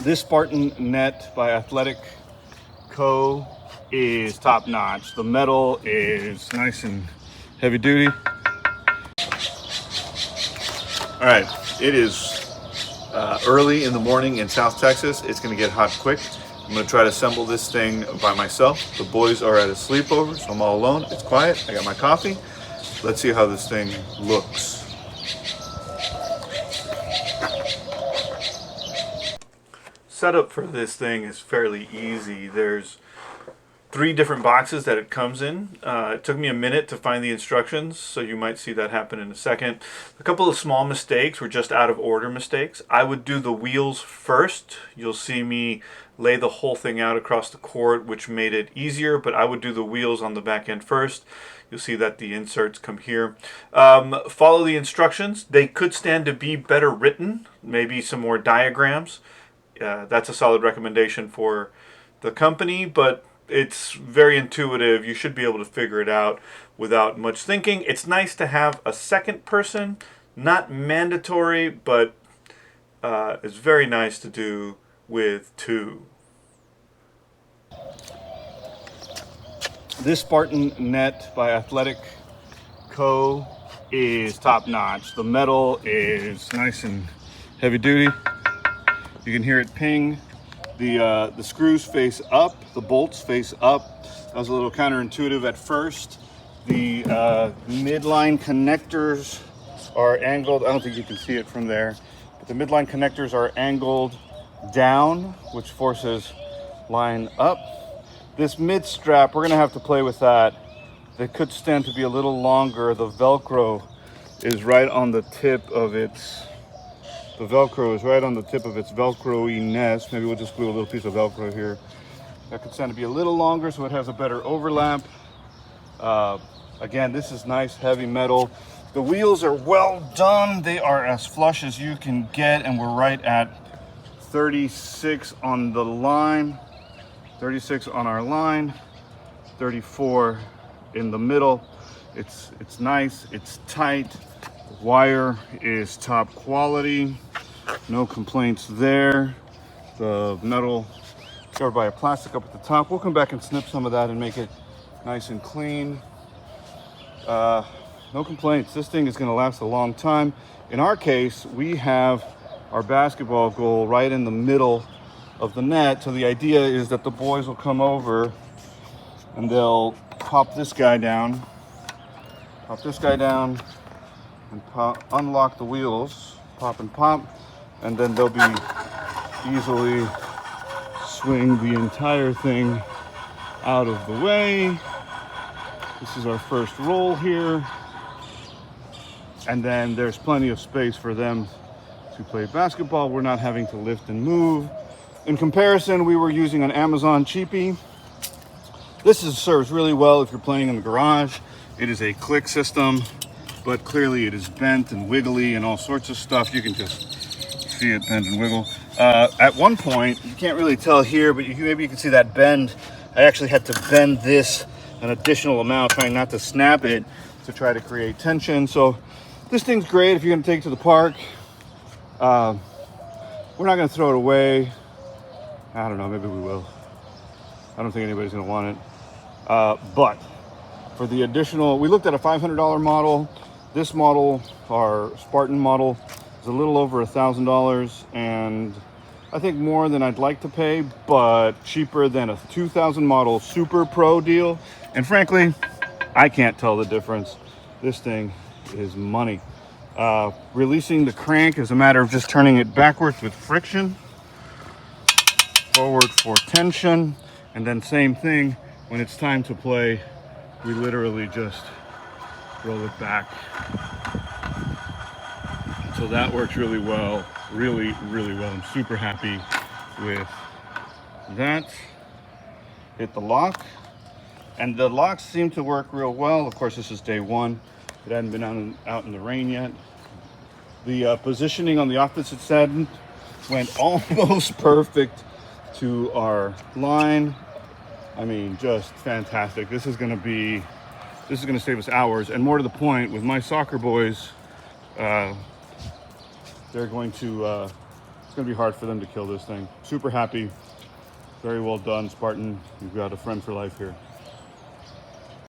This Spartan net by Athletic Co is top notch. The metal is nice and heavy duty. All right, it is early in the morning in South Texas. It's gonna get hot quick. I'm gonna try to assemble this thing by myself. The boys are at a sleepover, so I'm all alone. It's quiet, I got my coffee. Let's see how this thing looks. Setup for this thing is fairly easy. There's 3 different boxes that it comes in. It took me a minute to find the instructions, so you might see that happen in a second. A couple of small mistakes were just out of order mistakes. I would do the wheels first. You'll see me lay the whole thing out across the court, which made it easier, but I would do the wheels on the back end first. You'll see that the inserts come here. Follow the instructions. They could stand to be better written, maybe some more diagrams. That's a solid recommendation for the company, but it's very intuitive. You should be able to figure it out without much thinking. It's nice to have a second person, not mandatory, but it's very nice to do with 2. This Spartan net by Athletic Co is top notch. The metal is nice and heavy duty. You can hear it ping. The screws face up, the bolts face up. That was a little counterintuitive at first. The midline connectors are angled. I don't think you can see it from there, but the midline connectors are angled down, which forces line up. This mid strap, we're gonna have to play with that. They could stand to be a little longer. The Velcro is right on the tip of its Velcro-iness. Maybe we'll just glue a little piece of Velcro here. That could stand to be a little longer so it has a better overlap. Again, this is nice, heavy metal. The wheels are well done. They are as flush as you can get, and we're right at 36 on the line, 36 on our line, 34 in the middle. It's nice, it's tight. The wire is top quality. No complaints there. The metal covered by a plastic up at the top. We'll come back and snip some of that and make it nice and clean. No complaints. This thing is going to last a long time. In our case, we have our basketball goal right in the middle of the net. So the idea is that the boys will come over and they'll pop this guy down, and unlock the wheels, pop and pop, and then they'll be easily swing the entire thing out of the way. This is our first roll here, and then there's plenty of space for them to play basketball. We're not having to lift and move. In comparison, we were using an Amazon cheapie. This serves really well if you're playing in the garage. It is a click system, but clearly it is bent and wiggly and all sorts of stuff. You can just see it bend and wiggle. At one point, you can't really tell here, but maybe you can see that bend. I actually had to bend this an additional amount, trying not to snap it to try to create tension. So this thing's great if you're gonna take it to the park. We're not gonna throw it away. I don't know, maybe we will. I don't think anybody's gonna want it. But for the additional, we looked at a $500 model. This model, our Spartan model, is a little over $1,000, and I think more than I'd like to pay, but cheaper than a 2000 model Super Pro deal. And frankly, I can't tell the difference. This thing is money. Releasing the crank is a matter of just turning it backwards with friction, forward for tension, and then same thing when it's time to play. We literally just roll it back. So that works really well, really well. I'm super happy with that. Hit the lock, and the locks seem to work real well. Of course, this is day 1. It hadn't been out in the rain yet. The positioning on the opposite side went almost perfect to our line. I mean, just fantastic. This is gonna save us hours, and more to the point, with my soccer boys, they're going to It's gonna be hard for them to kill this thing. Super happy. Very well done, Spartan. You've got a friend for life here.